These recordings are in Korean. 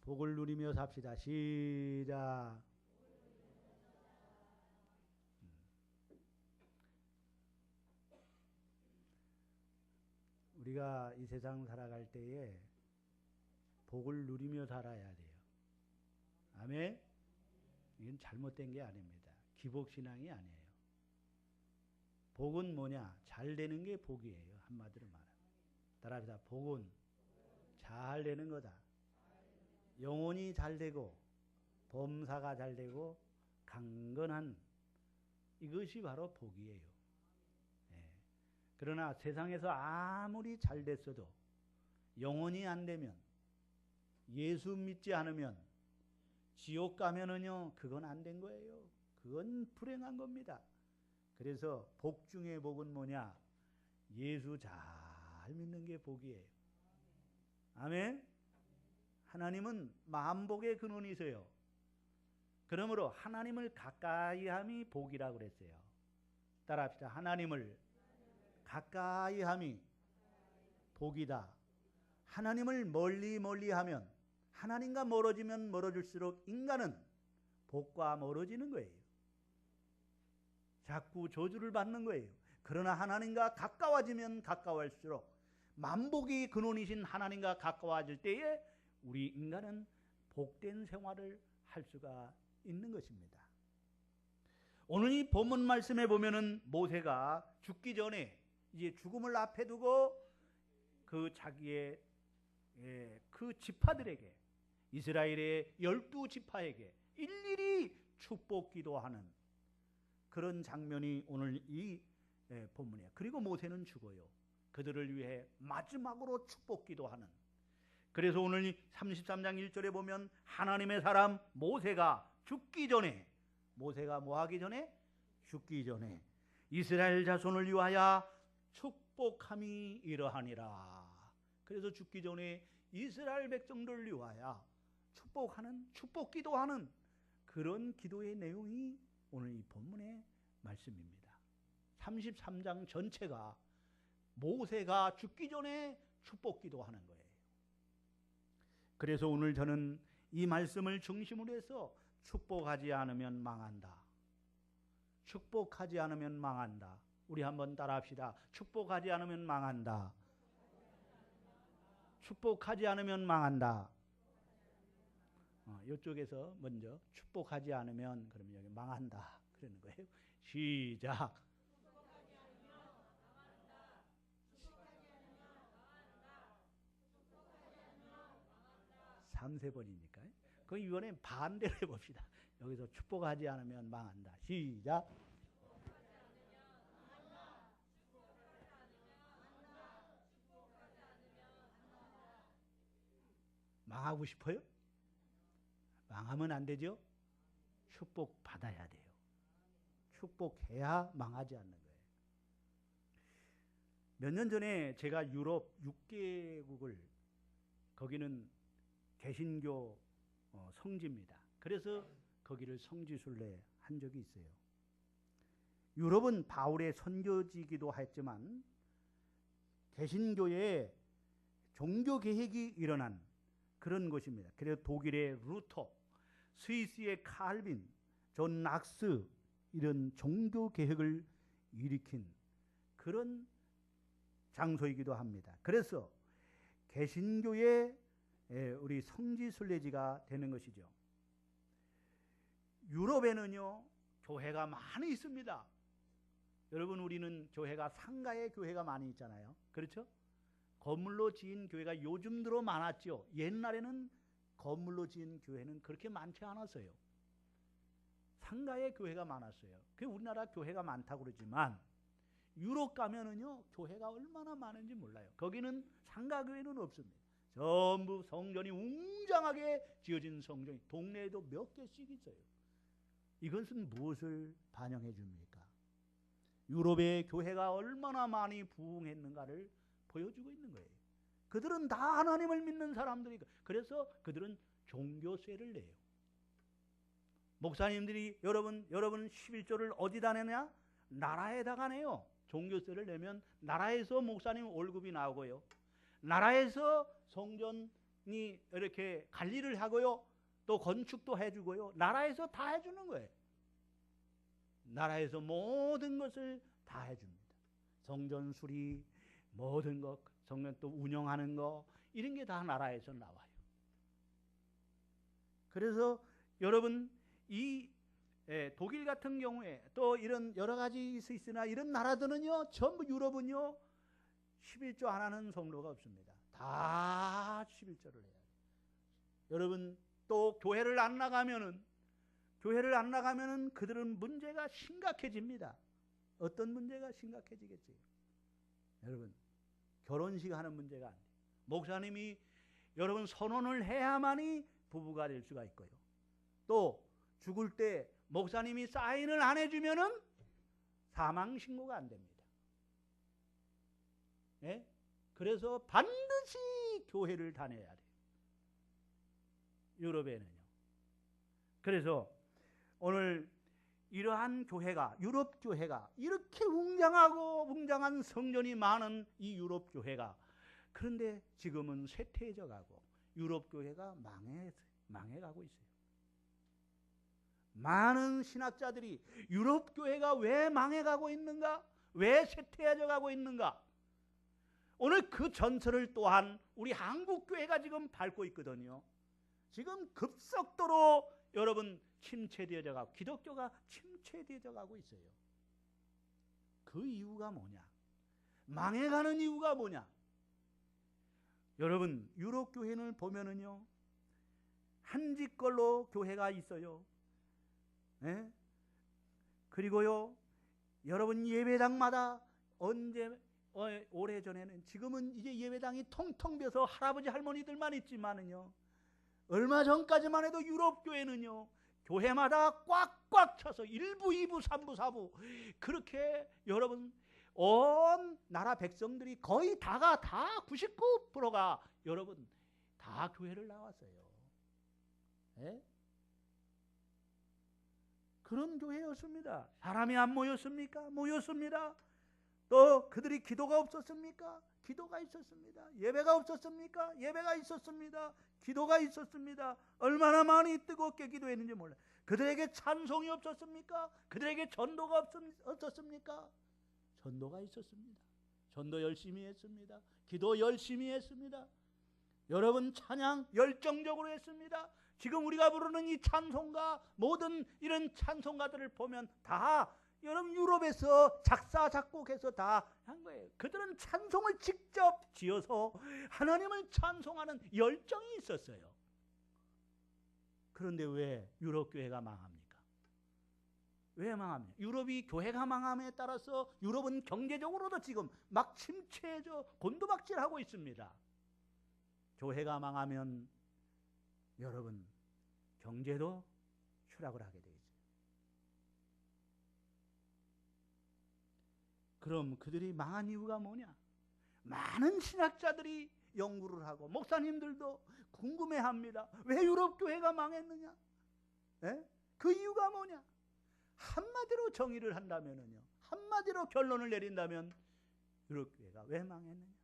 복을 누리며 삽시다. 시작. 우리가 이 세상 살아갈 때에 복을 누리며 살아야 돼요. 아멘? 이건 잘못된 게 아닙니다. 기복신앙이 아니에요. 복은 뭐냐? 잘 되는 게 복이에요. 한마디로 말하면. 따라합시다. 복은 잘 되는 거다. 영혼이 잘 되고 범사가 잘 되고 강건한 이것이 바로 복이에요. 예. 그러나 세상에서 아무리 잘 됐어도 영혼이 안 되면 예수 믿지 않으면 지옥 가면은요 그건 안 된 거예요. 그건 불행한 겁니다. 그래서 복 중에 복은 뭐냐? 예수 잘 믿는 게 복이에요. 아멘? 하나님은 만복의 근원이세요. 그러므로 하나님을 가까이함이 복이라고 그랬어요. 따라합시다. 하나님을 가까이함이 복이다. 하나님을 멀리 하면 하나님과 멀어지면 멀어질수록 인간은 복과 멀어지는 거예요. 자꾸 저주를 받는 거예요. 그러나 하나님과 가까워지면 가까워질수록 만복이 근원이신 하나님과 가까워질 때에 우리 인간은 복된 생활을 할 수가 있는 것입니다. 오늘 이 본문 말씀에 보면은 모세가 죽기 전에 이제 죽음을 앞에 두고 그 자기의 그 지파들에게 이스라엘의 12지파에게 일일이 축복 기도하는 그런 장면이 오늘 이 본문이에요. 그리고 모세는 죽어요. 그들을 위해 마지막으로 축복 기도하는. 그래서 오늘 33장 1절에 보면 하나님의 사람 모세가 죽기 전에, 모세가 뭐 하기 전에? 죽기 전에 이스라엘 자손을 위하여 축복함이 이러하니라. 그래서 죽기 전에 이스라엘 백성들을 위하여 축복하는, 축복 기도하는 그런 기도의 내용이 오늘 이 본문의 말씀입니다. 33장 전체가 모세가 죽기 전에 축복 기도하는 거예요. 그래서 오늘 저는 이 말씀을 중심으로 해서 축복하지 않으면 망한다. 축복하지 않으면 망한다. 우리 한번 따라합시다. 축복하지 않으면 망한다. 축복하지 않으면 망한다. 이쪽에서 먼저 축복하지 않으면 그러면 여기 망한다. 그러는 거예요. 시작. 3세번이니까요. 그럼 이번엔 반대로 해봅시다. 여기서 축복하지 않으면 망한다. 시작. 망하고 싶어요? 망하면 안 되죠? 축복 받아야 돼요. 축복해야 망하지 않는 거예요. 몇 년 전에 제가 유럽 6개국을, 거기는 개신교 성지입니다. 그래서 거기를 성지순례 한 적이 있어요. 유럽은 바울의 선교지기도 했지만 개신교의 종교 개혁이 일어난 그런 곳입니다. 그래서 독일의 루터, 스위스의 칼빈, 존 낙스 이런 종교 개혁을 일으킨 그런 장소이기도 합니다. 그래서 개신교의 우리 성지순례지가 되는 것이죠. 유럽에는요 교회가 많이 있습니다. 여러분, 우리는 교회가 상가의 교회가 많이 있잖아요. 그렇죠? 건물로 지은 교회가 요즘 들어 많았죠. 옛날에는 건물로 지은 교회는 그렇게 많지 않았어요. 상가의 교회가 많았어요. 그게 우리나라 교회가 많다고 그러지만 유럽 가면은요 교회가 얼마나 많은지 몰라요. 거기는 상가 교회는 없습니다. 전부 성전이 웅장하게 지어진 성전이 동네에도 몇 개씩 있어요. 이것은 무엇을 반영해 줍니까? 유럽의 교회가 얼마나 많이 부흥했는가를 보여주고 있는 거예요. 그들은 다 하나님을 믿는 사람들이고, 그래서 그들은 종교세를 내요. 목사님들이 여러분 11조를 어디다 내냐? 나라에다가 내요. 종교세를 내면 나라에서 목사님 월급이 나오고요. 나라에서 성전 이렇게 관리를 하고요. 또 건축도 해주고요. 나라에서 다 해주는 거예요. 나라에서 모든 것을 다 해줍니다. 성전 수리, 모든 것, 성전 또 운영하는 거, 이런 게 다 나라에서 나와요. 그래서 여러분, 이 독일 같은 경우에 또 이런 여러 가지 있으나 이런 나라들은요, 전부 유럽은요, 11조 안 하는 성도가 없습니다. 다 11조를 해야 돼요. 여러분, 또 교회를 안 나가면은 그들은 문제가 심각해집니다. 어떤 문제가 심각해지겠어요? 여러분, 결혼식 하는 문제가 안 돼요. 목사님이 여러분 선언을 해야만이 부부가 될 수가 있고요. 또 죽을 때 목사님이 사인을 안 해주면은 사망 신고가 안 됩니다. 예? 그래서 반드시 교회를 다녀야 돼요. 유럽에는요. 그래서 오늘 이러한 교회가, 유럽 교회가 이렇게 웅장한 성전이 많은 이 유럽 교회가, 그런데 지금은 쇠퇴해져 가고 유럽 교회가 망해가고 있어요. 많은 신학자들이 유럽 교회가 왜 망해가고 있는가? 왜 쇠퇴해져 가고 있는가? 오늘 그 전설을 또한 우리 한국 교회가 지금 밟고 있거든요. 지금 급속도로 여러분 침체되어져 가고 기독교가 침체되어져 가고 있어요. 그 이유가 뭐냐? 망해가는 이유가 뭐냐? 여러분, 유럽 교회를 보면은요, 한 집걸로 교회가 있어요. 예? 그리고요, 여러분 예배당마다 오래전에는, 지금은 이제 예배당이 텅텅 비어서 할아버지 할머니들만 있지만은요, 얼마 전까지만 해도 유럽 교회는요, 교회마다 꽉꽉 차서 1부, 2부, 3부, 4부 그렇게 여러분 온 나라 백성들이 거의 다가 다 99%가 여러분 다 교회를 나왔어요. 예? 그런 교회였습니다. 사람이 안 모였습니까? 모였습니다. 또 그들이 기도가 없었습니까? 기도가 있었습니다. 예배가 없었습니까? 예배가 있었습니다. 기도가 있었습니다. 얼마나 많이 뜨겁게 기도했는지 몰라요. 그들에게 찬송이 없었습니까? 그들에게 전도가 없었습니까? 전도가 있었습니다. 전도 열심히 했습니다. 기도 열심히 했습니다. 여러분 찬양 열정적으로 했습니다. 지금 우리가 부르는 이 찬송가, 모든 이런 찬송가들을 보면 다 여러분 유럽에서 작사 작곡해서 다 한 거예요. 그들은 찬송을 직접 지어서 하나님을 찬송하는 열정이 있었어요. 그런데 왜 유럽 교회가 망합니까? 왜 망합니까? 유럽이 교회가 망함에 따라서 유럽은 경제적으로도 지금 막 침체해져 곤두박질하고 있습니다. 교회가 망하면 여러분 경제도 추락을 하게 되죠. 그럼 그들이 망한 이유가 뭐냐? 많은 신학자들이 연구를 하고 목사님들도 궁금해합니다. 왜 유럽 교회가 망했느냐? 에? 그 이유가 뭐냐? 한마디로 정의를 한다면요, 한마디로 결론을 내린다면 유럽 교회가 왜 망했느냐?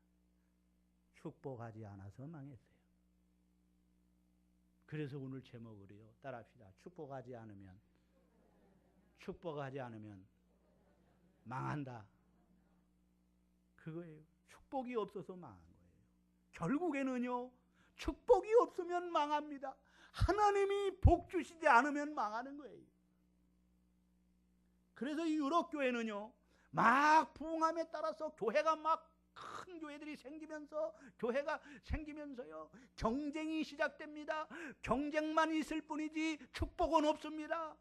축복하지 않아서 망했어요. 그래서 오늘 제목을요, 따라합시다. 축복하지 않으면 망한다. 그거예요. 축복이 없어서 망한 거예요. 결국에는요, 축복이 없으면 망합니다. 하나님이 복 주시지 않으면 망하는 거예요. 그래서 이 유럽 교회는요, 막 부흥함에 따라서 교회가 막 큰 교회들이 생기면서요, 경쟁이 시작됩니다. 경쟁만 있을 뿐이지 축복은 없습니다.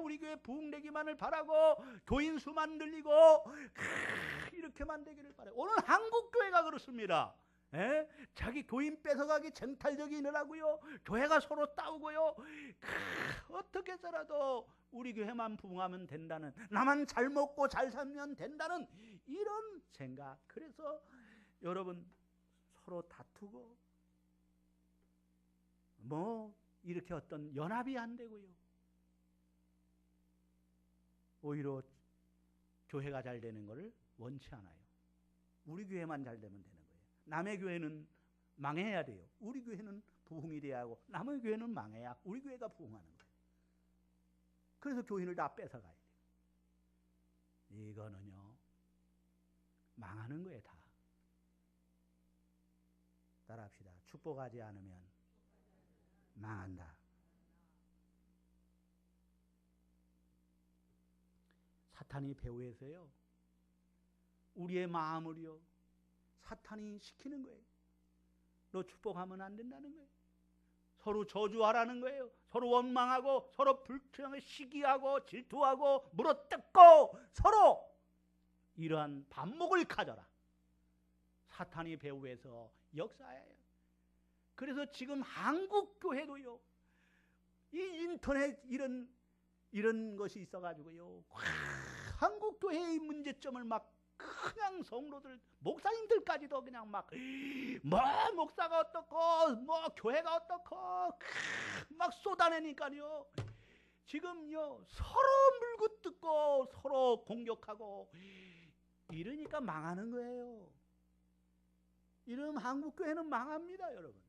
우리 교회 부흥되기만을 바라고 교인 수만 늘리고 이렇게만 되기를 바라요. 오늘 한국 교회가 그렇습니다. 에? 자기 교인 뺏어가기 쟁탈적이 일어나고요, 교회가 서로 싸우고요, 어떻게 해서라도 우리 교회만 부흥하면 된다는, 나만 잘 먹고 잘 살면 된다는 이런 생각. 그래서 여러분 서로 다투고 뭐 이렇게 어떤 연합이 안 되고요, 오히려 교회가 잘 되는 것을 원치 않아요. 우리 교회만 잘 되면 되는 거예요. 남의 교회는 망해야 돼요. 우리 교회는 부흥이 돼야 하고 남의 교회는 망해야 우리 교회가 부흥하는 거예요. 그래서 교인을 다 뺏어가야 돼요. 이거는요 망하는 거예요. 다 따라합시다. 축복하지 않으면 망한다. 사탄이 배후에서요 우리의 마음을요 사탄이 시키는 거예요. 너 축복하면 안 된다는 거예요. 서로 저주하라는 거예요. 서로 원망하고 서로 불평에 시기하고 질투하고 물어뜯고 서로 이러한 반목을 가져라. 사탄이 배후에서 역사해요. 그래서 지금 한국 교회도요 이 인터넷 이런 것이 있어가지고요 한국 교회의 문제점을 막 그냥 성도들 목사님들까지도 그냥 막 뭐 목사가 어떻고 뭐 교회가 어떻고 막 쏟아내니까요 지금요 서로 물고 뜯고 서로 공격하고 이러니까 망하는 거예요. 이러면 한국 교회는 망합니다, 여러분.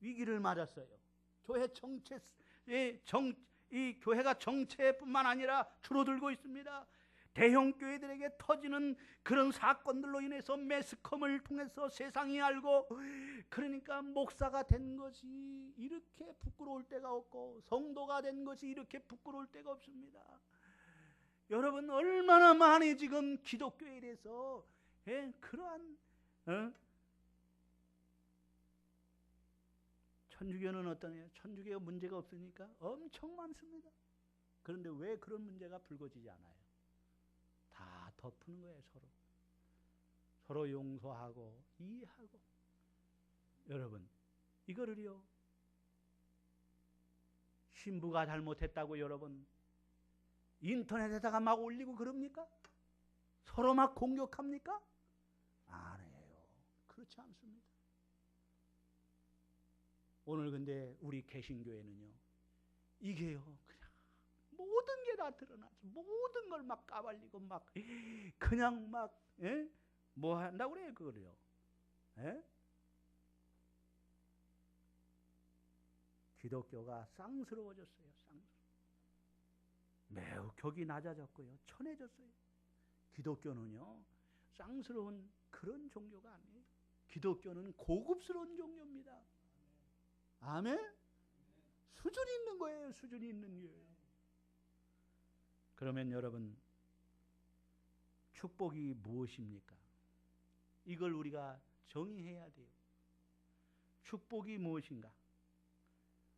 위기를 맞았어요. 교회 정체 이 교회가 정체뿐만 아니라 줄어들고 있습니다. 대형 교회들에게 터지는 그런 사건들로 인해서 매스컴을 통해서 세상이 알고 그러니까 목사가 된 것이 이렇게 부끄러울 때가 없고 성도가 된 것이 이렇게 부끄러울 때가 없습니다. 여러분 얼마나 많이 지금 기독교에 대해서 그러한 천주교는 어떠냐? 천주교가 문제가 없으니까 엄청 많습니다. 그런데 왜 그런 문제가 불거지지 않아요? 다 덮는 거예요. 서로 용서하고 이해하고. 여러분 이거를요 신부가 잘못했다고 여러분 인터넷에다가 막 올리고 그럽니까? 서로 막 공격합니까? 아니에요. 그렇지 않습니다. 오늘 근데 우리 개신교회는요 이게요 그냥 모든 게 다 드러나죠. 모든 걸 막 까발리고 막 그냥 막 뭐 한다고 그래요 그거를요. 기독교가 쌍스러워졌어요. 매우 격이 낮아졌고요 천해졌어요. 기독교는요 쌍스러운 그런 종교가 아니에요. 기독교는 고급스러운 종교입니다. 아멘? 수준이 있는 거예요. 수준이 있는 거예요. 그러면 여러분 축복이 무엇입니까? 이걸 우리가 정의해야 돼요. 축복이 무엇인가?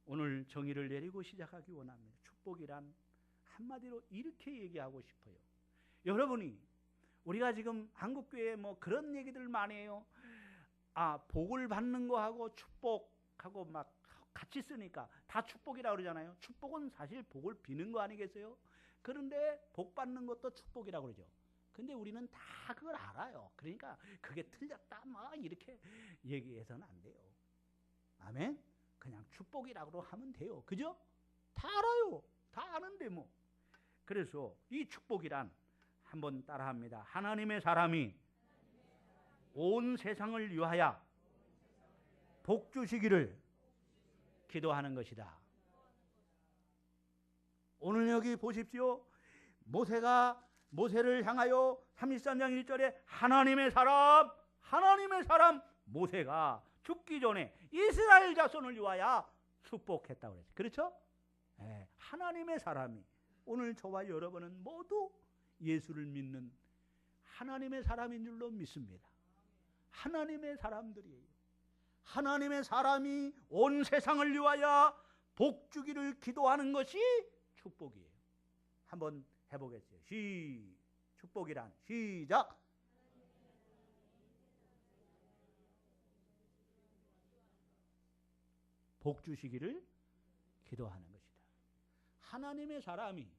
오늘 정의를 내리고 시작하기 원합니다. 축복이란 한마디로 이렇게 얘기하고 싶어요. 여러분이 우리가 지금 한국교회에 뭐 그런 얘기들 많이 해요. 복을 받는 거하고 축복하고 막 같이 쓰니까 다 축복이라고 그러잖아요. 축복은 사실 복을 비는 거 아니겠어요? 그런데 복 받는 것도 축복이라고 그러죠. 근데 우리는 다 그걸 알아요. 그러니까 그게 틀렸다 뭐 이렇게 얘기해서는 안 돼요. 아멘? 그냥 축복이라고 하면 돼요. 그죠? 다 알아요. 다 아는데 뭐. 그래서 이 축복이란 한번 따라합니다. 하나님의 사람이 온 세상을 위하여 복 주시기를 기도하는 것이다. 오늘 여기 보십시오. 모세를 향하여 33장 1절에 하나님의 사람 모세가 죽기 전에 이스라엘 자손을 위하여 축복했다고 그랬죠. 그렇죠? 하나님의 사람이 오늘 저와 여러분은 모두 예수를 믿는 하나님의 사람인 줄로 믿습니다. 하나님의 사람들이에요. 하나님의 사람이 온 세상을 위하여 복 주기를 기도하는 것이 축복이에요. 한번 해보겠어요. 축복이란 시작. 복 주시기를 기도하는 것이다. 하나님의 사람이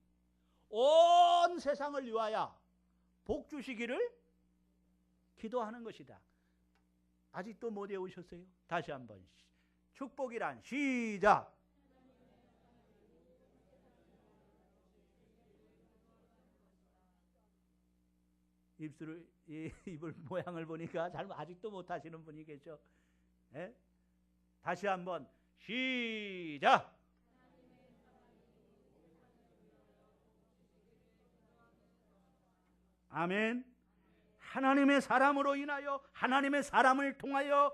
온 세상을 위하여 복 주시기를 기도하는 것이다. 아직도 못 외우셨어요? 다시 한번 축복이란 시작. 입을 모양을 보니까 아직도 못하시는 분이 계셔. 예? 다시 한번 시작. 아멘. 하나님의 사람으로 인하여 하나님의 사람을 통하여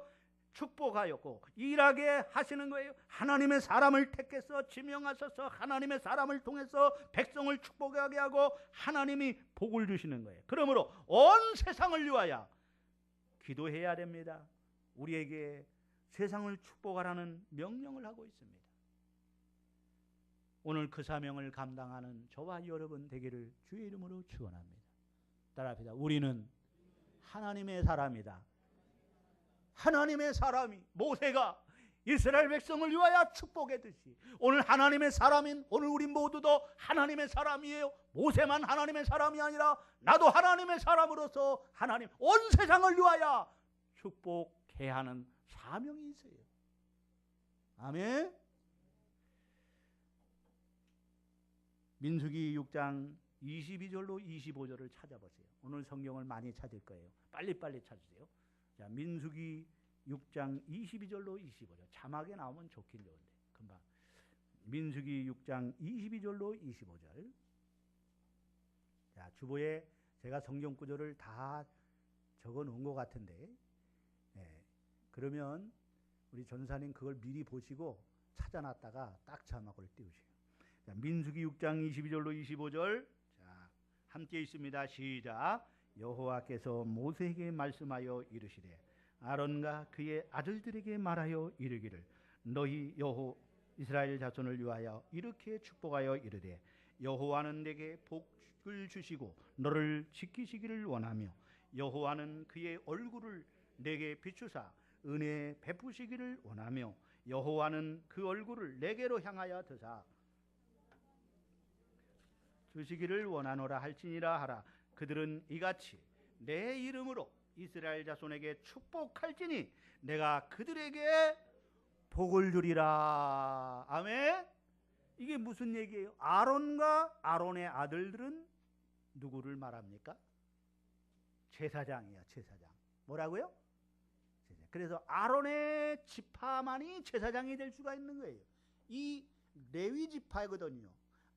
축복하였고 일하게 하시는 거예요. 하나님의 사람을 택해서 지명하셔서 하나님의 사람을 통해서 백성을 축복하게 하고 하나님이 복을 주시는 거예요. 그러므로 온 세상을 위하여 기도해야 됩니다. 우리에게 세상을 축복하라는 명령을 하고 있습니다. 오늘 그 사명을 감당하는 저와 여러분 되기를 주의 이름으로 축원합니다. 따라합시다. 우리는 하나님의 사람이다. 하나님의 사람이 모세가 이스라엘 백성을 위하여 축복했듯이 오늘 하나님의 사람인 오늘 우리 모두도 하나님의 사람이에요. 모세만 하나님의 사람이 아니라 나도 하나님의 사람으로서 하나님 온 세상을 위하여 축복해야 하는 사명이 있어요. 아멘. 민수기 6장 22절로 25절을 찾아보세요. 오늘 성경을 많이 찾을 거예요. 빨리빨리 찾으세요. 자, 민수기 6장 22절로 25절. 자막에 나오면 좋긴 좋은데 금방. 민수기 6장 22절로 25절. 자, 주보에 제가 성경 구절을 다 적어 놓은 것 같은데, 그러면 우리 전사님 그걸 미리 보시고 찾아놨다가 딱 자막을 띄우세요. 자, 민수기 6장 22절로 25절. 자, 함께 있습니다. 시작. 여호와께서 모세에게 말씀하여 이르시되 아론과 그의 아들들에게 말하여 이르기를 너희 이스라엘 자손을 위하여 이렇게 축복하여 이르되 여호와는 내게 복을 주시고 너를 지키시기를 원하며 여호와는 그의 얼굴을 내게 비추사 은혜 베푸시기를 원하며 여호와는 그 얼굴을 내게로 향하여 드사 주시기를 원하노라 할지니라 하라. 그들은 이같이 내 이름으로 이스라엘 자손에게 축복할지니 내가 그들에게 복을 주리라. 아멘. 이게 무슨 얘기예요? 아론과 아론의 아들들은 누구를 말합니까? 제사장이야. 제사장. 뭐라고요? 그래서 아론의 지파만이 제사장이 될 수가 있는 거예요. 이 레위 지파거든요.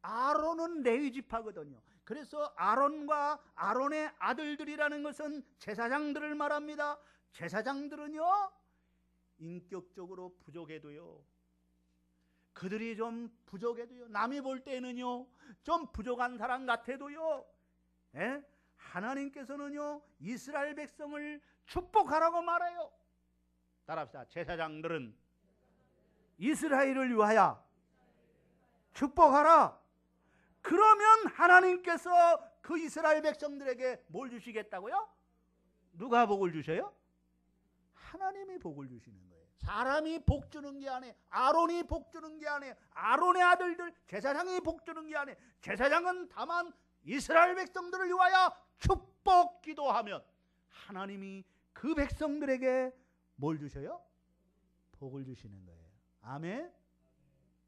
아론은 레위 지파거든요. 그래서 아론과 아론의 아들들이라는 것은 제사장들을 말합니다. 제사장들은요 인격적으로 부족해도요, 그들이 좀 부족해도요, 남이 볼 때는요 좀 부족한 사람 같아도요, 하나님께서는요 이스라엘 백성을 축복하라고 말해요. 따라합시다. 제사장들은 이스라엘을 위하여 축복하라. 그러면 하나님께서 그 이스라엘 백성들에게 뭘 주시겠다고요? 누가 복을 주셔요? 하나님이 복을 주시는 거예요. 사람이 복 주는 게 아니에요. 아론이 복 주는 게 아니에요. 아론의 아들들 제사장이 복 주는 게 아니에요. 제사장은 다만 이스라엘 백성들을 위하여 축복 기도하면 하나님이 그 백성들에게 뭘 주셔요? 복을 주시는 거예요. 아멘.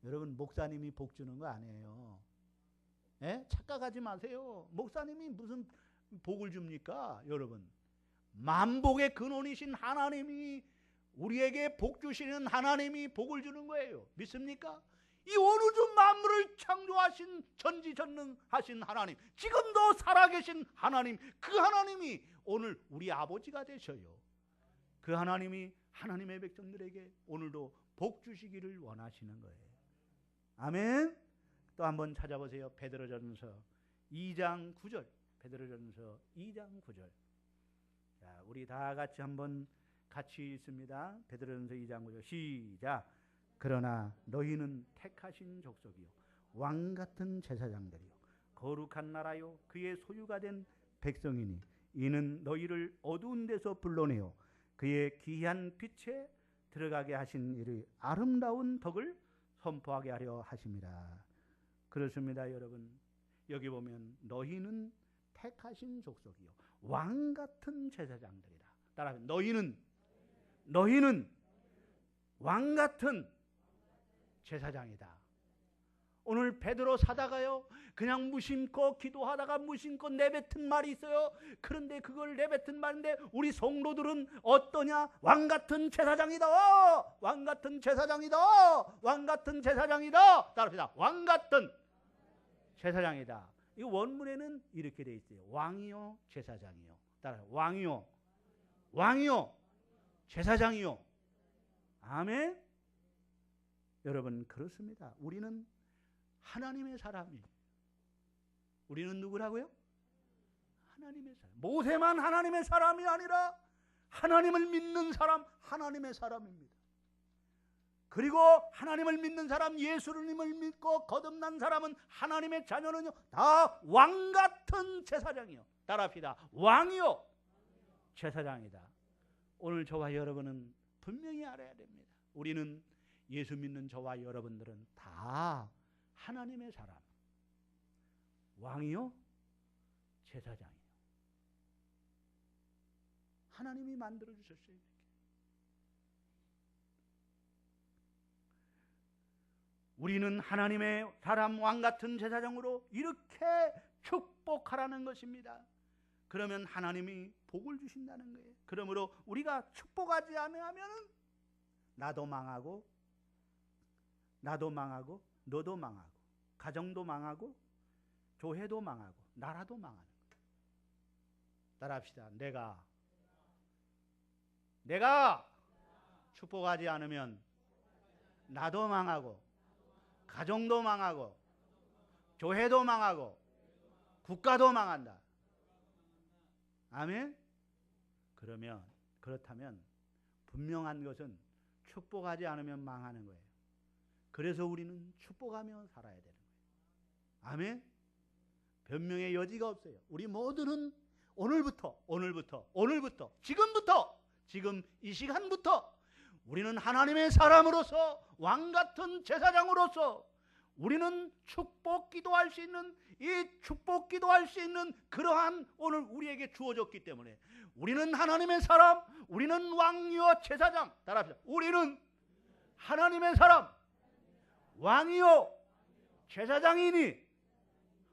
여러분, 목사님이 복 주는 거 아니에요. 착각하지 마세요. 목사님이 무슨 복을 줍니까? 여러분, 만복의 근원이신 하나님이, 우리에게 복 주시는 하나님이 복을 주는 거예요. 믿습니까? 이 온 우주 만물을 창조하신 전지전능하신 하나님, 지금도 살아계신 하나님, 그 하나님이 오늘 우리 아버지가 되셔요. 그 하나님이 하나님의 백성들에게 오늘도 복 주시기를 원하시는 거예요. 아멘. 또 한번 찾아보세요. 베드로전서 2장 9절. 베드로전서 2장 9절. 자, 우리 다 같이 한번 같이 읽습니다. 베드로전서 2장 9절. 시작. 그러나 너희는 택하신 족속이요 왕같은 제사장들이요 거룩한 나라요 그의 소유가 된 백성이니 이는 너희를 어두운 데서 불러내어 그의 귀한 빛에 들어가게 하신 이의 아름다운 덕을 선포하게 하려 하심이라. 그렇습니다, 여러분. 여기 보면 너희는 택하신 족속이요 왕같은 제사장들이라. 따라서 너희는 왕같은 제사장이다. 오늘 베드로 사다가요, 그냥 무심코 기도하다가 무심코 내뱉은 말이 있어요. 그런데 그걸 내뱉은 말인데 우리 성도들은 어떠냐? 왕같은 제사장이다. 왕같은 제사장이다. 왕같은 제사장이다. 따라합시다. 왕같은 제사장이다. 이 원문에는 이렇게 돼 있어요. 왕이요, 제사장이요. 따라 왕이요, 왕이요, 제사장이요. 아멘. 여러분, 그렇습니다. 우리는 하나님의 사람이에요. 우리는 누구라고요? 하나님의 사람. 모세만 하나님의 사람이 아니라 하나님을 믿는 사람, 하나님의 사람입니다. 그리고 하나님을 믿는 사람, 예수님을 믿고 거듭난 사람은 하나님의 자녀는요, 다 왕같은 제사장이요. 따라합시다. 왕이요, 제사장이다. 오늘 저와 여러분은 분명히 알아야 됩니다. 우리는 예수 믿는 저와 여러분들은 다 하나님의 사람, 왕이요, 제사장이요. 하나님이 만들어 주셨어요. 우리는 하나님의 사람, 왕 같은 제사장으로 이렇게 축복하라는 것입니다. 그러면 하나님이 복을 주신다는 거예요. 그러므로 우리가 축복하지 않으면 나도 망하고, 너도 망하고, 가정도 망하고, 교회도 망하고, 나라도 망하는 거예요. 따라합시다. 내가 축복하지 않으면 나도 망하고, 가정도 망하고, 교회도 망하고, 국가도 망한다. 아멘? 그렇다면 분명한 것은 축복하지 않으면 망하는 거예요. 그래서 우리는 축복하며 살아야 되는 거예요. 아멘? 변명의 여지가 없어요. 우리 모두는 오늘부터, 지금 이 시간부터 우리는 하나님의 사람으로서, 왕같은 제사장으로서 우리는 축복 기도할 수 있는, 이 축복 기도할 수 있는 그러한 오늘 우리에게 주어졌기 때문에 우리는 하나님의 사람, 우리는 왕이요 제사장. 따라합시다. 우리는 하나님의 사람, 왕이요 제사장이니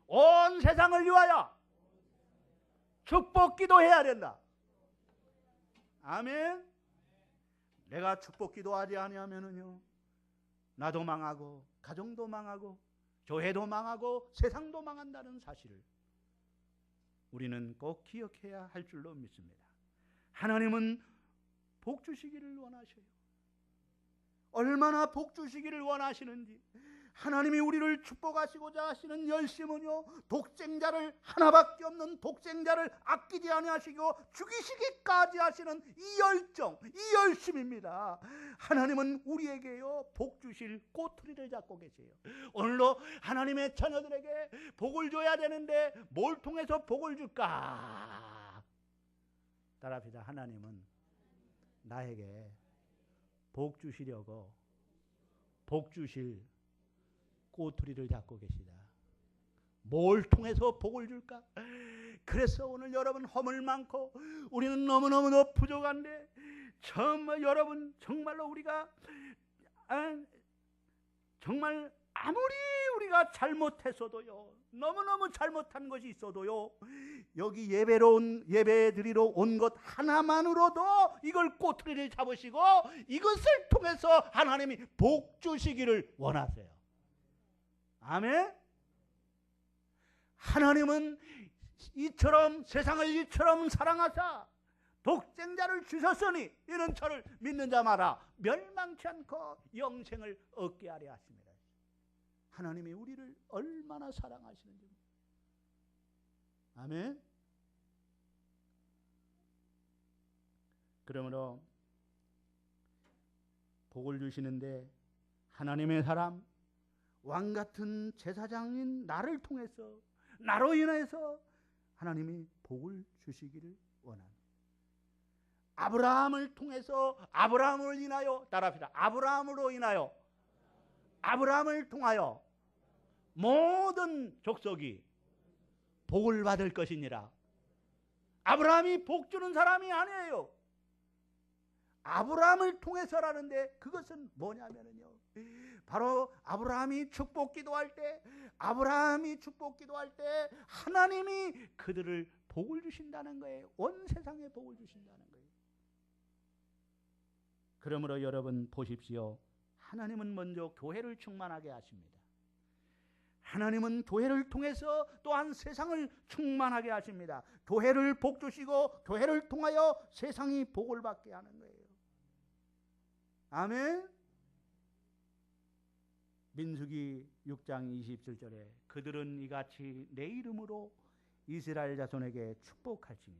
온 세상을 위하여 축복 기도해야 된다. 아멘. 내가 축복 기도하지 아니하면은요, 나도 망하고, 가정도 망하고, 교회도 망하고, 세상도 망한다는 사실을 우리는 꼭 기억해야 할 줄로 믿습니다. 하나님은 복 주시기를 원하셔요. 얼마나 복 주시기를 원하시는지. 하나님이 우리를 축복하시고자 하시는 열심은요, 독생자를, 하나밖에 없는 독생자를 아끼지 아니하시고 죽이시기까지 하시는 이 열정, 이 열심입니다. 하나님은 우리에게요 복 주실 꼬투리를 잡고 계세요. 오늘도 하나님의 자녀들에게 복을 줘야 되는데 뭘 통해서 복을 줄까? 따라합시다. 하나님은 나에게 복 주시려고 복 주실 꼬투리를 잡고 계시다. 뭘 통해서 복을 줄까? 그래서 오늘 여러분 허물 많고 우리는 너무너무 부족한데, 정말 여러분, 정말로 우리가 정말 아무리 우리가 잘못했어도요, 너무너무 잘못한 것이 있어도요, 여기 예배 드리러 온 것 하나만으로도 이걸 꼬투리를 잡으시고 이것을 통해서 하나님이 복 주시기를 원하세요. 아멘. 하나님은 이처럼 세상을 이처럼 사랑하사 독생자를 주셨으니 이는 저를 믿는 자마다 멸망치 않고 영생을 얻게 하려 하십니다. 하나님이 우리를 얼마나 사랑하시는지. 아멘. 그러므로 복을 주시는데 하나님의 사람, 왕같은 제사장인 나를 통해서, 나로 인해서 하나님이 복을 주시기를 원합니다. 아브라함을 통해서, 아브라함을 인하여, 따라합시다. 아브라함으로 인하여, 아브라함을 통하여 모든 족속이 복을 받을 것이니라. 아브라함이 복 주는 사람이 아니에요. 아브라함을 통해서라는데 그것은 뭐냐면요. 바로 아브라함이 축복 기도할 때 하나님이 그들을 복을 주신다는 거예요. 온 세상에 복을 주신다는 거예요. 그러므로 여러분 보십시오. 하나님은 먼저 교회를 충만하게 하십니다. 하나님은 교회를 통해서 또한 세상을 충만하게 하십니다. 교회를 복 주시고 교회를 통하여 세상이 복을 받게 하는 거예요. 아멘. 민수기 6장 27절에 그들은 이같이 내 이름으로 이스라엘 자손에게 축복할지니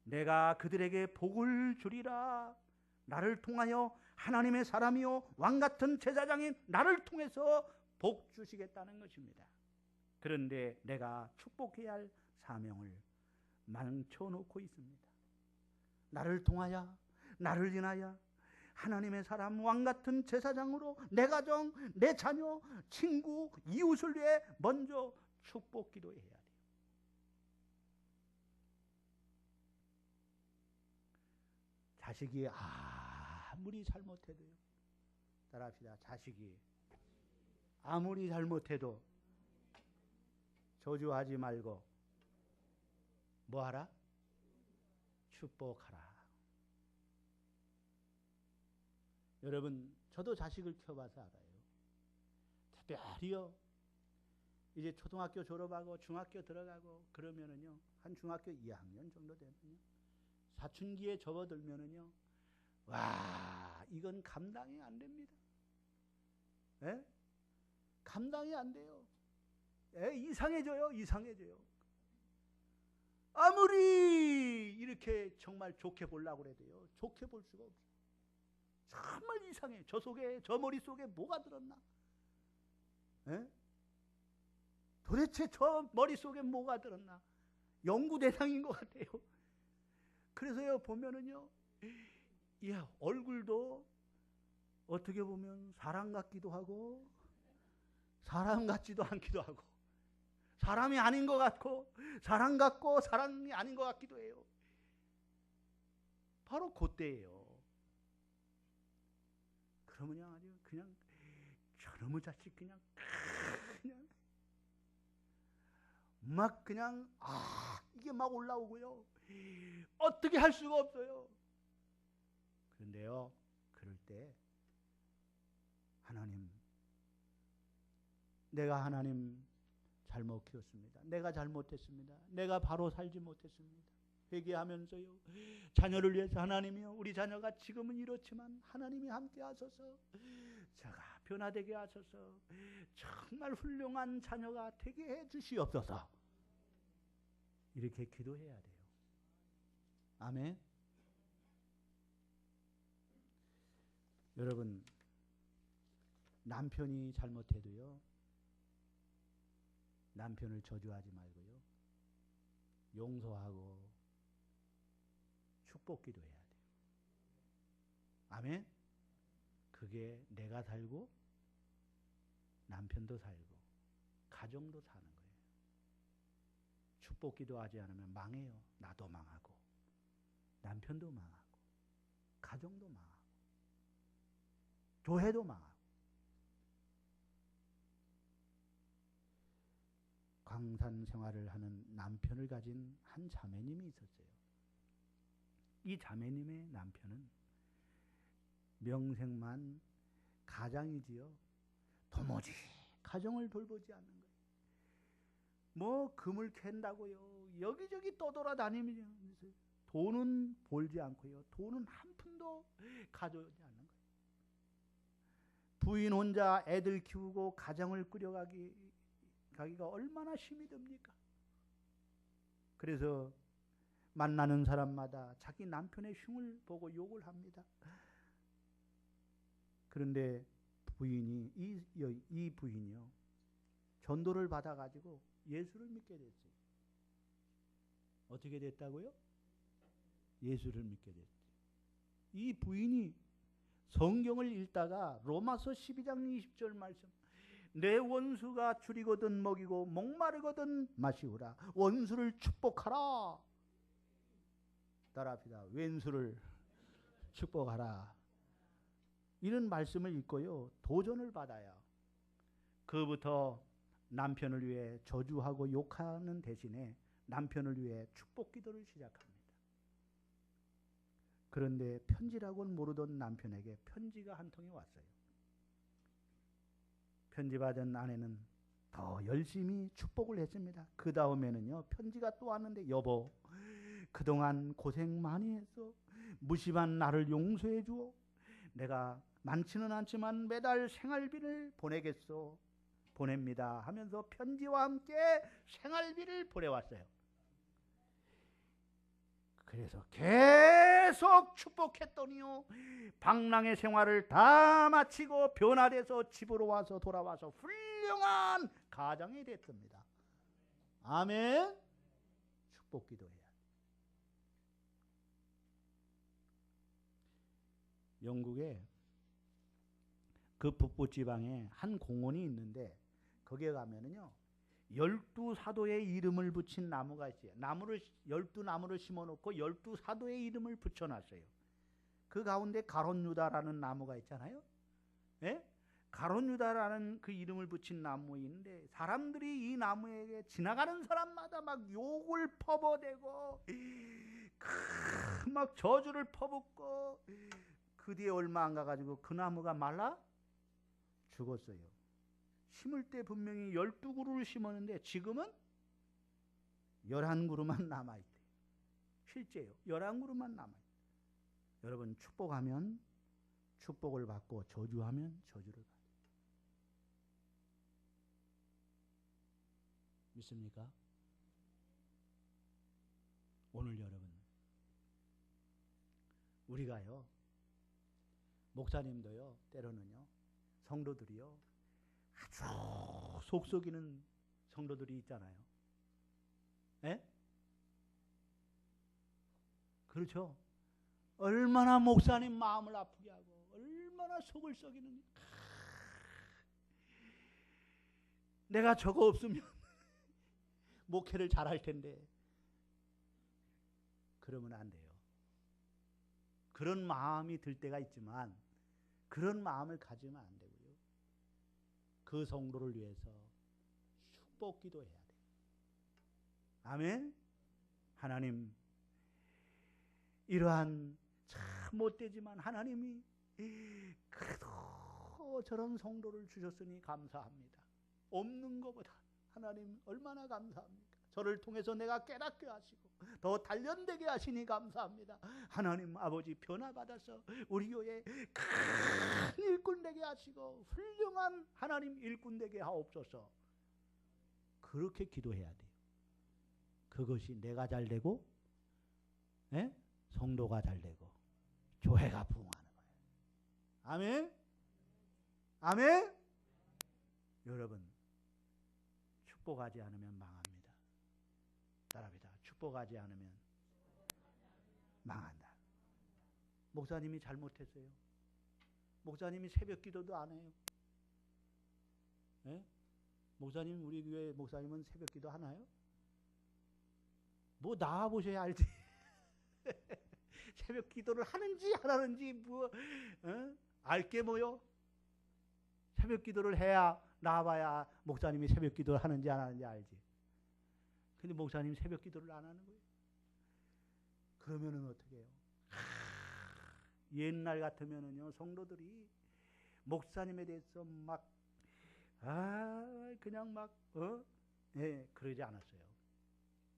내가 그들에게 복을 주리라. 나를 통하여 하나님의 사람이요 왕같은 제사장인 나를 통해서 복 주시겠다는 것입니다. 그런데 내가 축복해야 할 사명을 망쳐놓고 있습니다. 나를 통하여 나를 인하여 하나님의 사람 왕같은 제사장으로 내 가정, 내 자녀, 친구, 이웃을 위해 먼저 축복 기도해야 돼요. 자식이 아무리 잘못해도요. 따라합시다. 자식이 아무리 잘못해도 저주하지 말고 뭐하라? 축복하라. 여러분, 저도 자식을 키워봐서 알아요. 특별히요, 이제 초등학교 졸업하고 중학교 들어가고 그러면은요, 한 중학교 2학년 정도 되면요, 사춘기에 접어들면은요, 와, 이건 감당이 안 됩니다. 예? 감당이 안 돼요. 이상해져요. 아무리 이렇게 정말 좋게 보려고 그래도요, 좋게 볼 수가 없어요. 정말 이상해. 저 머릿속에 뭐가 들었나? 에? 도대체 저 머릿속에 뭐가 들었나? 연구 대상인 것 같아요. 그래서요, 보면은요, 야, 얼굴도 어떻게 보면 사람 같기도 하고, 사람 같지도 않기도 하고, 사람이 아닌 것 같고, 사람 같고, 사람이 아닌 것 같기도 해요. 바로 그때예요. 그러면 아주 그냥 저놈의 자식 그냥 막 그냥 이게 막 올라오고요. 어떻게 할 수가 없어요. 그런데요, 그럴 때 하나님, 내가 하나님 잘못 키웠습니다. 내가 잘못했습니다. 내가 바로 살지 못했습니다. 회개하면서요, 자녀를 위해서 하나님이요, 우리 자녀가 지금은 이렇지만 하나님이 함께 하소서, 제가 변화되게 하소서, 정말 훌륭한 자녀가 되게 해 주시옵소서. 이렇게 기도해야 돼요. 아멘. 여러분, 남편이 잘못해도요, 남편을 저주하지 말고요, 용서하고 축복 기도해야 돼요. 아멘. 그게 내가 살고 남편도 살고 가정도 사는 거예요. 축복 기도하지 않으면 망해요. 나도 망하고 남편도 망하고 가정도 망하고 교회도 망하고. 광산 생활을 하는 남편을 가진 한 자매님이 있었어요. 이 자매님의 남편은 명색만 가장이지요, 도무지 가정을 돌보지 않는 거예요. 뭐 금을 캔다고요, 여기저기 떠돌아다니면서 돈은 벌지 않고요, 돈은 한 푼도 가져오지 않는 거예요. 부인 혼자 애들 키우고 가정을 꾸려가기가 얼마나 힘이 듭니까? 그래서 만나는 사람마다 자기 남편의 흉을 보고 욕을 합니다. 그런데 부인이 이 부인이요, 전도를 받아가지고 예수를 믿게 됐어요. 어떻게 됐다고요? 예수를 믿게 됐어요. 이 부인이 성경을 읽다가 로마서 12장 20절 말씀, 내 원수가 줄이거든 먹이고 목마르거든 마시우라. 원수를 축복하라. 따라합시다. 왼수를 축복하라. 이런 말씀을 읽고요. 도전을 받아요. 그부터 남편을 위해 저주하고 욕하는 대신에 남편을 위해 축복 기도를 시작합니다. 그런데 편지라고는 모르던 남편에게 편지가 한 통이 왔어요. 편지 받은 아내는 더 열심히 축복을 했습니다. 그 다음에는요, 편지가 또 왔는데, 여보, 그동안 고생 많이 했어. 무심한 나를 용서해 주어. 내가 많지는 않지만 매달 생활비를 보내겠소. 보냅니다 하면서 편지와 함께 생활비를 보내왔어요. 그래서 계속 축복했더니요, 방랑의 생활을 다 마치고 변화돼서 집으로 와서 돌아와서 훌륭한 가정이 됐습니다. 아멘. 축복 기도해야. 영국에 그 북부 지방에 한 공원이 있는데, 거기에 가면은요 12사도의 이름을 붙인 나무가 있어요. 나무를 12나무를 심어놓고 12사도의 이름을 붙여놨어요. 그 가운데 가론유다라는 나무가 있잖아요. 예? 가론유다라는 그 이름을 붙인 나무인데, 사람들이 이 나무에게 지나가는 사람마다 막 욕을 퍼부어대고 막 저주를 퍼붓고, 그 뒤에 얼마 안 가가지고 그 나무가 말라 죽었어요. 심을 때 분명히 12그루를 심었는데 지금은 11그루만 남아있대요. 실제요. 11그루만 남아있대요. 여러분, 축복하면 축복을 받고 저주하면 저주를 받아요. 믿습니까? 오늘 여러분, 우리가요, 목사님도요, 때로는요, 성도들이요, 아주 속썩이는 성도들이 있잖아요. 예? 그렇죠? 얼마나 목사님 마음을 아프게 하고 얼마나 속을 썩이는. 내가 저거 없으면 목회를 잘할 텐데. 그러면 안 돼요. 그런 마음이 들 때가 있지만 그런 마음을 가지면 안 되고요. 그 성도를 위해서 축복 기도해야 돼요. 아멘. 하나님, 이러한 참 못되지만 하나님이 그래도 저런 성도를 주셨으니 감사합니다. 없는 것보다 하나님 얼마나 감사합니까? 저를 통해서 내가 깨닫게 하시고 더 단련되게 하시니 감사합니다. 하나님 아버지, 변화받아서 우리 교회 큰 일꾼 되게 하시고 훌륭한 하나님 일꾼 되게 하옵소서. 그렇게 기도해야 돼요. 그것이 내가 잘 되고, 예? 성도가 잘 되고 교회가 부흥하는 거예요. 아멘. 아멘. 여러분, 축복하지 않으면 망합니다. 따라합니다. 축복하지 않으면 망한다. 목사님이 잘못했어요. 목사님이 새벽 기도도 안 해요. 예? 목사님, 우리 교회 목사님은 새벽 기도 하나요? 뭐 나와 보셔야 알지. 새벽 기도를 하는지 안 하는지 뭐 알게 뭐요? 새벽 기도를 해야 나와봐야 목사님이 새벽 기도를 하는지 안 하는지 알지. 근데 목사님 새벽 기도를 안 하는 거예요. 그러면은 어떻게 해요? 옛날 같으면은요, 성도들이 목사님에 대해서 막 그냥 막 예, 그러지 않았어요.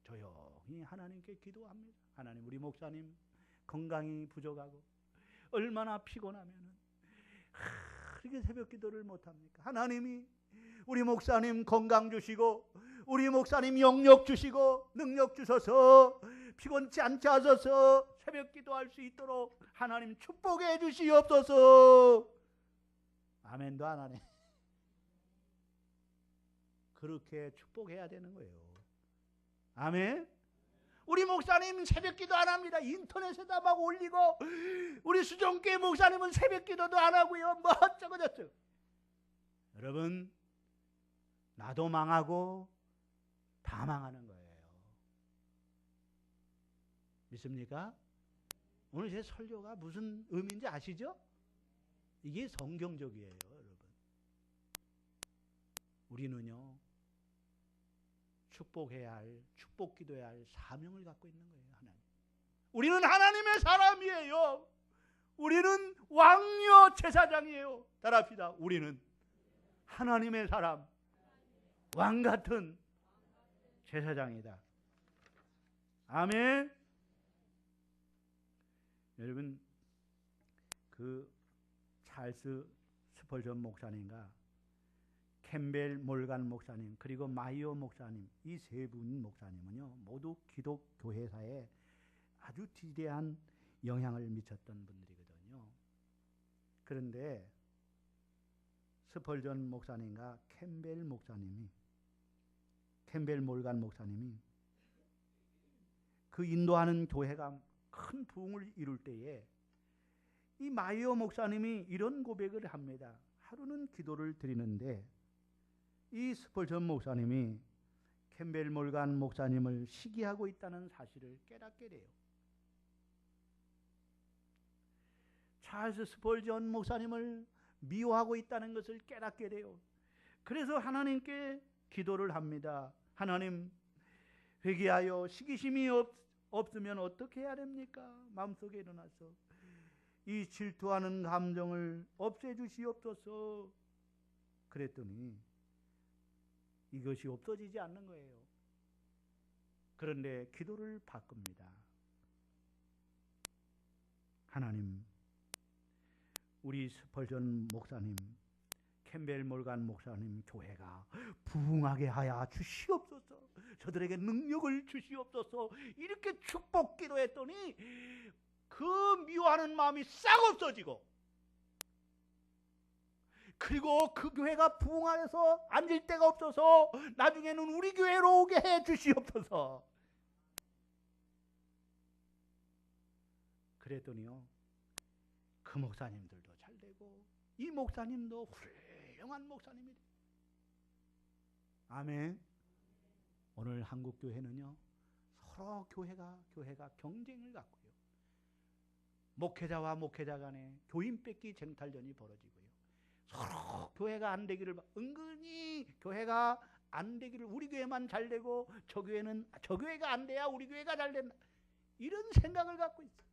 조용히 하나님께 기도합니다. 하나님, 우리 목사님 건강이 부족하고 얼마나 피곤하면은 그렇게 새벽 기도를 못합니까? 하나님이 우리 목사님 건강 주시고 우리 목사님 영역 주시고 능력 주셔서 피곤치 않게 하셔서 새벽 기도할 수 있도록 하나님 축복해 주시옵소서. 아멘도 안 하네. 그렇게 축복해야 되는 거예요. 아멘. 우리 목사님 새벽 기도 안 합니다. 인터넷에다 막 올리고, 우리 수종교회 목사님은 새벽 기도도 안 하고요. 뭐 어쩌고 저쩌고. 여러분, 나도 망하고 다 망하는 거예요. 믿습니까? 오늘 제 설교가 무슨 의미인지 아시죠? 이게 성경적이에요, 여러분. 우리는요, 축복해야 할, 축복 기도해야 할 사명을 갖고 있는 거예요, 하나님. 우리는 하나님의 사람이에요. 우리는 왕녀 제사장이에요. 따라합시다. 우리는 하나님의 사람, 왕 같은 제사장이다. 아멘. 여러분, 그 찰스 스펄전 목사님과 캠벨 몰간 목사님 그리고 마이어 목사님, 이 세 분 목사님은요 모두 기독교회사에 아주 지대한 영향을 미쳤던 분들이거든요. 그런데 스펄전 목사님과 캠벨 몰간 목사님이 그 인도하는 교회가 큰 부흥을 이룰 때에 이 마이어 목사님이 이런 고백을 합니다. 하루는 기도를 드리는데 이 스펄전 목사님이 캠벨 몰간 목사님을 시기하고 있다는 사실을 깨닫게 돼요. 찰스 스펄전 목사님을 미워하고 있다는 것을 깨닫게 돼요. 그래서 하나님께 기도를 합니다. 하나님, 회개하여 시기심이 없으면 어떻게 해야 됩니까? 마음속에 일어나서 이 질투하는 감정을 없애주시옵소서. 그랬더니 이것이 없어지지 않는 거예요. 그런데 기도를 바꿉니다. 하나님, 우리 스펄전 목사님, 캠벨 몰간 목사님 교회가 부흥하게 하여 주시옵소서. 저들에게 능력을 주시옵소서. 이렇게 축복 기도했더니 그 미워하는 마음이 싹 없어지고, 그리고 그 교회가 부흥하여서 앉을 데가 없어서 나중에는 우리 교회로 오게 해 주시옵소서. 그랬더니요, 그 목사님들도 잘 되고 이 목사님도 훌륭한 목사님이 돼요. 아멘. 오늘 한국 교회는요 서로 교회가 경쟁을 갖고요, 목회자와 목회자 간에 교인 뺏기 쟁탈전이 벌어지고요, 서로 교회가 안 되기를, 은근히 교회가 안 되기를, 우리 교회만 잘 되고 저 교회가 안 돼야 우리 교회가 잘 된다, 이런 생각을 갖고 있어요.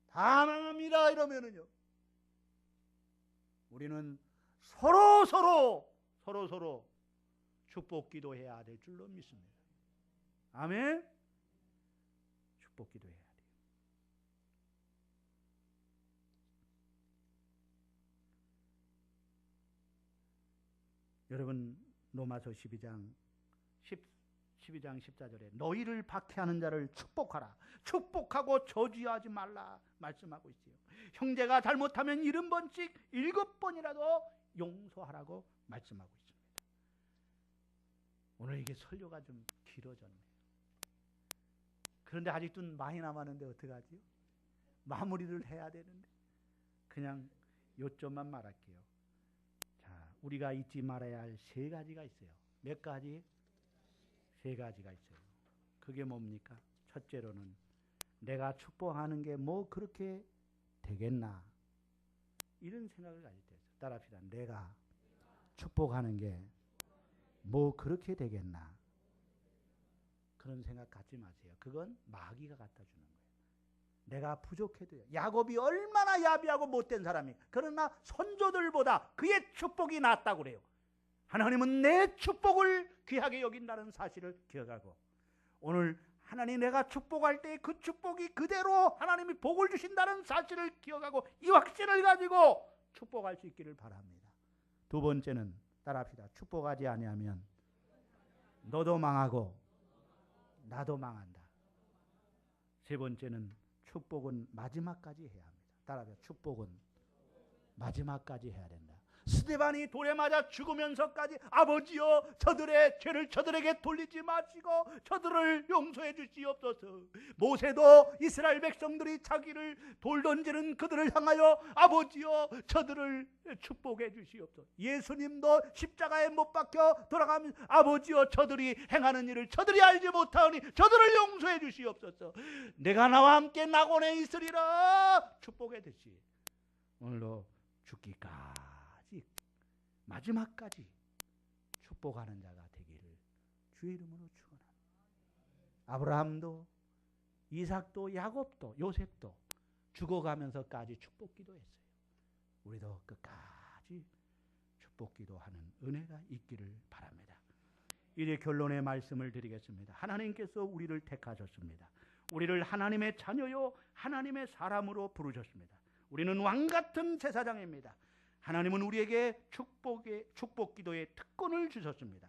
다 망합니다 이러면은요, 우리는 서로 축복 기도해야 될 줄로 믿습니다. 아멘. 축복 기도해야 돼요. 여러분, 로마서 12장 14절에 너희를 박해하는 자를 축복하라, 축복하고 저주하지 말라 말씀하고 있어요. 형제가 잘못하면 70번씩 7번이라도 용서하라고 말씀하고 있습니다. 오늘 이게 설교가 좀 길어졌네요. 그런데 아직도 많이 남았는데 어떡하지요? 마무리를 해야 되는데 그냥 요점만 말할게요. 자, 우리가 잊지 말아야 할 3가지가 있어요. 몇 가지? 3가지가 있어요. 그게 뭡니까? 첫째로는 내가 축복하는 게 뭐 그렇게 되겠나, 이런 생각을 가질 때 있어요. 따라합시다. 내가 축복하는 게 뭐 그렇게 되겠나, 그런 생각 갖지 마세요. 그건 마귀가 갖다 주는 거예요. 내가 부족해도요. 야곱이 얼마나 야비하고 못된 사람이에요. 그러나 선조들보다 그의 축복이 낫다고 그래요. 하나님은 내 축복을 귀하게 여긴다는 사실을 기억하고, 오늘 하나님 내가 축복할 때 그 축복이 그대로 하나님이 복을 주신다는 사실을 기억하고 이 확신을 가지고 축복할 수 있기를 바랍니다. 2번째는 따라합시다. 축복하지 아니하면 너도 망하고 나도 망한다. 3번째는 축복은 마지막까지 해야 합니다. 따라합시다. 축복은 마지막까지 해야 된다. 스데반이 돌에 맞아 죽으면서까지 아버지여 저들의 죄를 저들에게 돌리지 마시고 저들을 용서해 주시옵소서. 모세도 이스라엘 백성들이 자기를 돌 던지는 그들을 향하여 아버지여 저들을 축복해 주시옵소서. 예수님도 십자가에 못 박혀 돌아가면 아버지여 저들이 행하는 일을 저들이 알지 못하오니 저들을 용서해 주시옵소서. 내가 나와 함께 낙원에 있으리라 축복해 주시. 오늘도 죽기까지 마지막까지 축복하는 자가 되기를 주의 이름으로 축원합니다. 아브라함도 이삭도 야곱도 요셉도 죽어가면서까지 축복 기도했어요. 우리도 끝까지 축복 기도하는 은혜가 있기를 바랍니다. 이제 결론의 말씀을 드리겠습니다. 하나님께서 우리를 택하셨습니다. 우리를 하나님의 자녀요 하나님의 사람으로 부르셨습니다. 우리는 왕같은 제사장입니다. 하나님은 우리에게 축복 기도의 특권을 주셨습니다.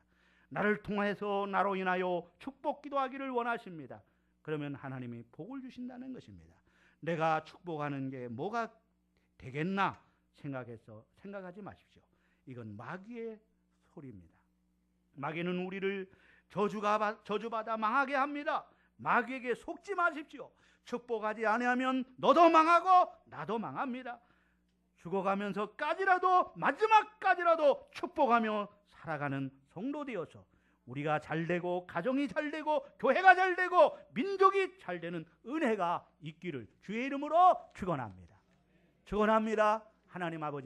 나를 통해서 나로 인하여 축복 기도하기를 원하십니다. 그러면 하나님이 복을 주신다는 것입니다. 내가 축복하는 게 뭐가 되겠나 생각하지 마십시오. 이건 마귀의 소리입니다. 마귀는 우리를 저주받아 망하게 합니다. 마귀에게 속지 마십시오. 축복하지 아니하면 너도 망하고 나도 망합니다. 죽어가면서까지라도 마지막까지라도 축복하며 살아가는 성도 되어서 우리가 잘되고 가정이 잘되고 교회가 잘되고 민족이 잘되는 은혜가 있기를 주의 이름으로 축원합니다. 축원합니다. 하나님 아버지